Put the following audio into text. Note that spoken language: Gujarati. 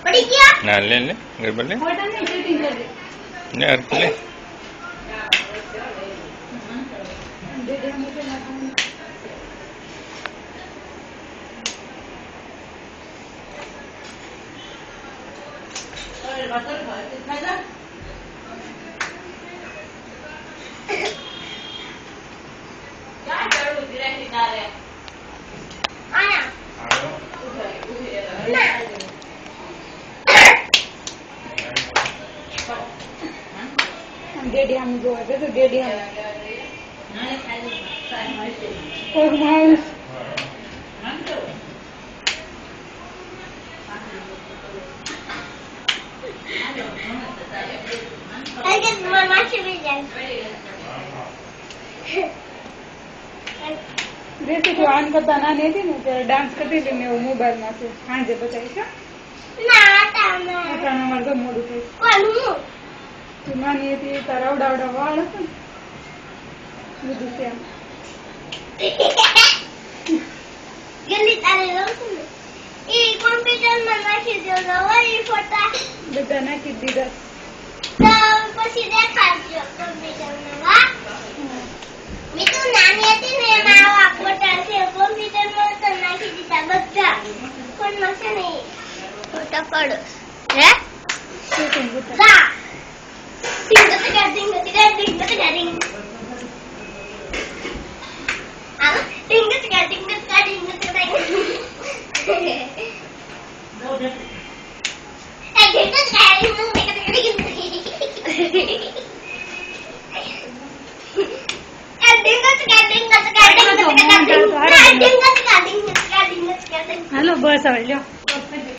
पड़ी क्या ना ले ले गड़बड़ ले ले अर्थ ले डेडी हम जो है तो डेडी हम जैसे तो आन करता ना नहीं थी ना तेरा डांस करती थी मैं वो मोबाइल में से हाँ जे बताई क्या हमारे तो मोड़ थे तू मानी थी तारा उड़ा उड़ा वाल હતું ને બધું છે ગલી તારે રહું છું ને એ કોમ્પ્યુટર માં નાખી દેલો હોય ફોટા બધા નાખી દીધા તો પછી દેખાડજો કોમ્પ્યુટર માં મેં તો નાની હતી ને એમાં આવા ફોટા છે કોમ્પ્યુટર માં તો નાખી દીધા બધા ફોન માં છે ને ફોટા પડો હે શૂટિંગ બતા જા ding ding હાલો બસ હવે લ્યો